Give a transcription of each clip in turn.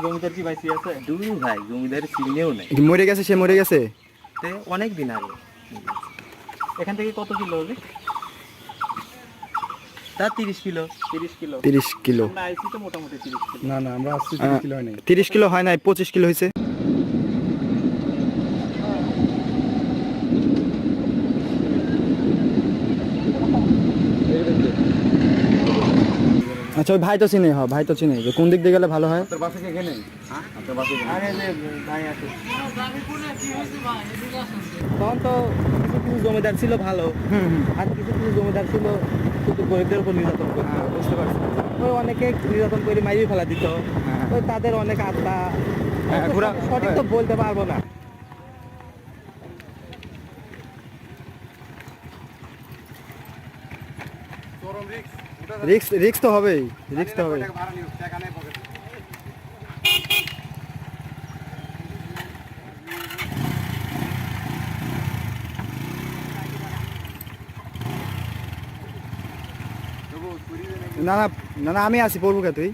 জমিদার কি বাইসি আছে? দূর ভাই, জমিদারের চিহ্নেও নাই। মরে গেছে, সে মরে গেছে অনেক দিন আগে। এখান থেকে কত কিলো হবে? তা 30 কিলো। 30 কিলো। 30 কিলো আমরা আইছি তো মোটামুটি 30 কিলো। না না, আমরা আসছি 30 কিলো হয় নাই। 30 কিলো হয় নাই, 25 কিলো হয়েছে। আচ্ছা, ওই ভাই তো চিনে, হ্যাঁ ভাই তো চিনে, যে কোন দিক দিয়ে গেলে ভালো হয়। তোর বাসা কে এখানে? হ্যাঁ, তোর বাসা এখানে। আরে যে ভাই আছে। তখন তো কিছু কিছু জমিদার ছিল ভালো, আর কিছু কিছু জমিদার ছিল শুধু গরিবদের উপর নির্যাতন করতো। হ্যাঁ, বুঝতে পারছি। ওই অনেকে নির্যাতন করে মাইরে ফেলা দিত। হ্যাঁ। ওই তাদের অনেক আত্মা, হ্যাঁ, সঠিক তো বলতে পারবো না। রিক্স তো হবেই, রিক্স তো হবেই। না না না না, আমি আছি, পড়বো কে তুই?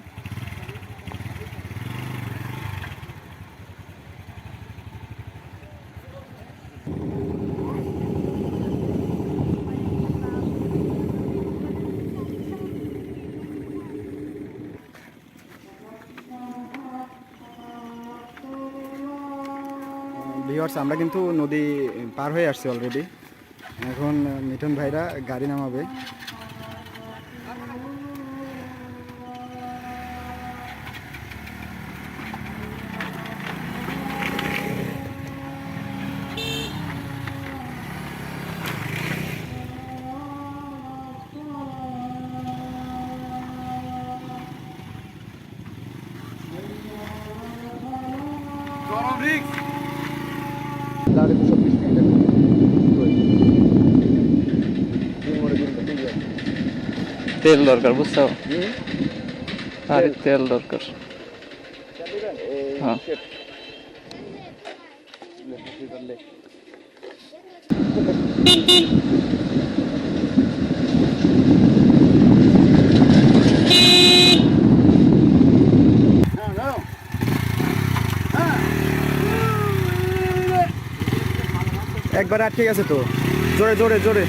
ভিউয়ার্স, আমরা কিন্তু নদী পার হয়ে আসছি অলরেডি। এখন মিঠুন ভাইরা গাড়ি নামাবে। তেল দরকার, বুঝছো? আরে তেল দরকার। হ্যাঁ। একবার আটকে গেছে তো, জোরে জোরে জোরে।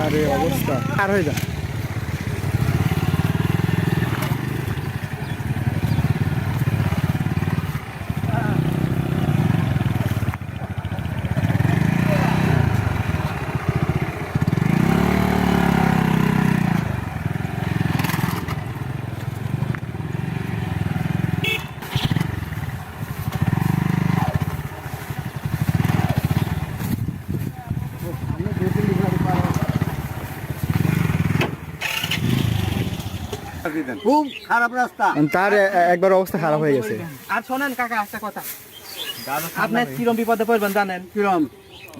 আরে অবস্থা, আর হয়ে যা। খুব খারাপ রাস্তা। তার একবার অবস্থা খারাপ হয়ে গেছে। আর শোনেন কাকা, একটা কথা, আপনার কিরম বিপদে পড়বেন জানেন? কিরম?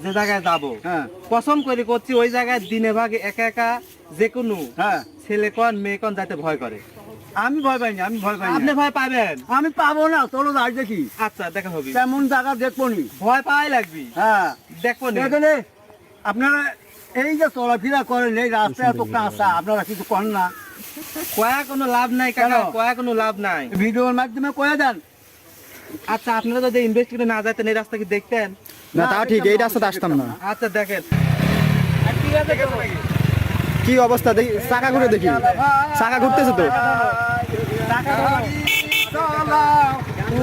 যে জায়গায় যাবো, হ্যাঁ কসম করে করছি, ওই জায়গায় দিনে ভাগে একা একা যে কোনো হ্যাঁ, ছেলে কন মেয়ে কন যাইতে ভয় করে। আমি ভয় পাইনি, আমি ভয় পাইনি। আপনি ভয় পাবেন? আমি পাবো না, তোর যাই দেখি আচ্ছা, দেখা হবে। তেমন জায়গা দেখবো নি। ভয় পাওয়াই লাগবি, হ্যাঁ, দেখবো না। এখানে আপনারা এই যে চলাফেরা করেন, এই রাস্তায় এত কাঁচা, আপনারা কিছু করেন না? কয়া কোনো লাভ নাই কাকা, কেন? কয়া কোনো লাভ নাই। ভিডিওর মাধ্যমে কয়ে দেন। আচ্ছা, আপনারা যদি ইনভেস্টিগেট না যেতেন, এই রাস্তা কি দেখতেন? না তা ঠিক, এই রাস্তাতে আসতাম না। আচ্ছা দেখেন, কি অবস্থা দেখি, চাকা ঘুরে দেখি, চাকা ঘুরতেছে তো।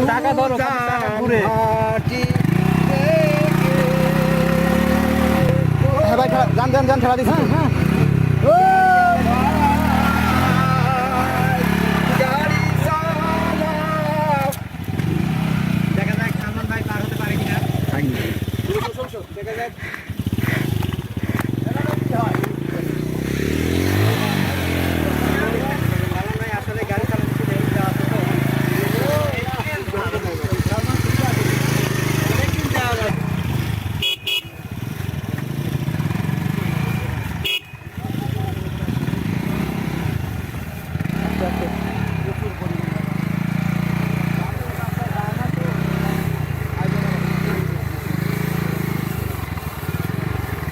টাকা ধরো, টাকা ঘুরে। হ্যাঁ ভাই, যান যান যান, ঠেলা দিচ্ছি। দেখা যাক সালমান ভাই পার হতে পারে কিনা। দেখা যাক। সালমান ভাই আসলে গাড়ি চালাতে দেরি দেওয়া আছে তো। অনেকদিন যাওয়া যায়।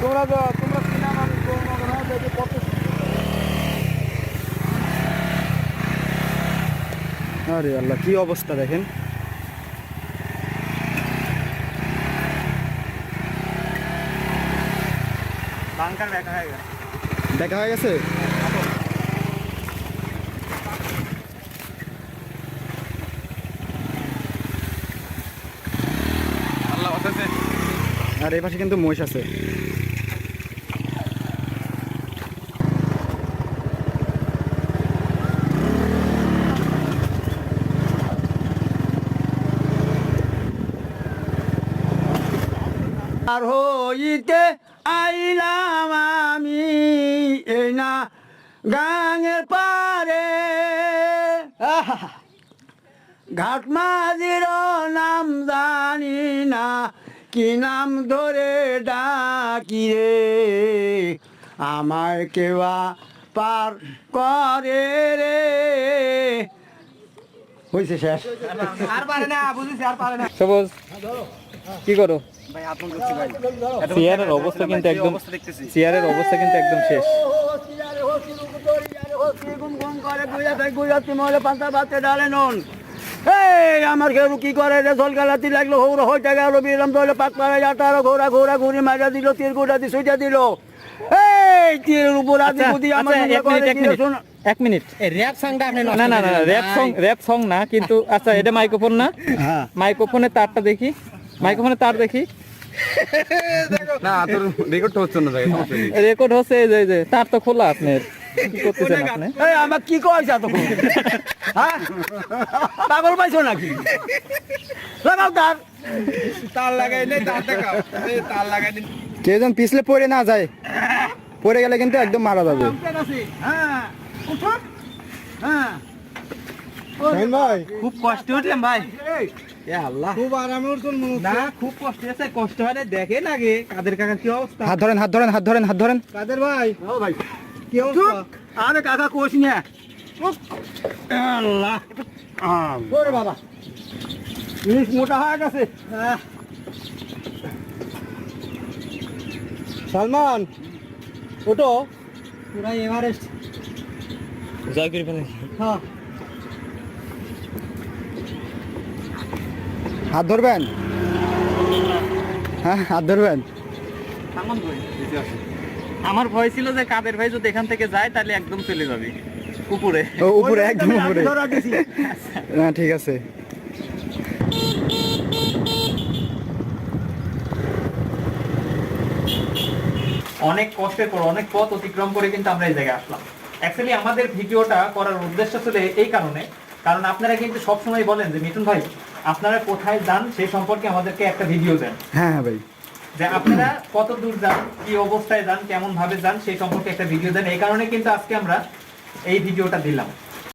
তোমরা সিনেমা মানুষ তোমরা দেখে কত আরে আল্লাহ কি অবস্থা দেখেন। বাংকার দেখা হয়ে গেছে। দেখা হয়ে গেছে। আল্লাহ বাঁচাইছে। আর এই পাশে কিন্তু মহিষ আছে। আর হইতে আইলাম আমি এই না গাঙের পারে ঘাট মাঝির নাম জানি না কি নাম ধরে ডাকি রে আমার কেবা পার করে রে হয়েছে শেষ আর পারে না, বুঝেছি আর পারে না। সবুজ কি করো? ভাই আপন করছি ভাই। চেয়ারের অবস্থা কিন্তু কি একদম অবস্থা দেখতেছি। চেয়ারের অবস্থা কিন্তু একদম শেষ। আমার কেউ কি করে রে জল গালাতি লাগলো হৌর হইতে গেল বিরাম ধরে পাক পাড়ায় আটারো ঘোরা ঘোরা ঘুরি মারা দিল তীর গোটা দিয়ে সুইটা দিল এই তীরের উপর আদি বুদ্ধি আমার মনে করে কি শোন এক মিনিট। র‍্যাপ সংটা আপনি না না না র‍্যাপ সং না কিন্তু আচ্ছা এটা মাইক্রোফোন না, হ্যাঁ মাইক্রোফোনের তারটা দেখি, মাইক্রোফোনের তার দেখি। না তোর রেকর্ড হচ্ছে না জায়গা সমস্যা নেই। রেকর্ড হচ্ছে এই যে তার তো খোলা আপনার, কি করতেছেন আপনি? এই আমার কি কইছ তখন হ্যাঁ পাগল পাইছো নাকি লাগাও তার তার লাগাই নেই, তার দেখাও। এই তার লাগাই দিন। কেউ যেন পিছলে পড়ে না যায়, পড়ে গেলে কিন্তু একদম মারা যাবে। হ্যাঁ উঠো হ্যাঁ ভাই খুব কষ্ট উঠলাম ভাই। এই এ আল্লাহ, খুব আরামে উঠুন। না খুব কষ্ট আছে। কষ্ট হয় না দেখেন আগে কাদের কাকার কি অবস্থা। হাত ধরেন হাত ধরেন হাত ধরেন হাত ধরেন। কাদের ভাই ও ভাই কি অবস্থা? আরে কাকা কোষ না আল্লাহ ওরে বাবা জিনিস মোটা হয়ে গেছে সালমান ওটো পুরা এভারেস্ট জয় করে ফেলেন। হ্যাঁ হাত ধরবেন, হ্যাঁ হাত ধরবেন। সালমান ভাই, আমার ভয় ছিল যে কাদের ভাই যদি এখান থেকে যায় তাহলে একদম চলে যাবে উপরে। ও উপরে একদম উপরে। ধরা দিছি না ঠিক আছে। অনেক কষ্টের পর অনেক পথ অতিক্রম করে কিন্তু আমরা এই জায়গায় আসলাম। অ্যাকচুয়ালি আমাদের ভিডিওটা করার উদ্দেশ্য ছিল এই কারণে, কারণ আপনারা কিন্তু সবসময় বলেন যে মিঠুন ভাই আপনারা কোথায় যান সেই সম্পর্কে আমাদেরকে একটা ভিডিও দেন, হ্যাঁ হ্যাঁ ভাই। যে আপনারা কত দূর যান, কি অবস্থায় যান, কেমন ভাবে যান সেই সম্পর্কে একটা ভিডিও দেন। এই কারণে কিন্তু আজকে আমরা এই ভিডিওটা দিলাম।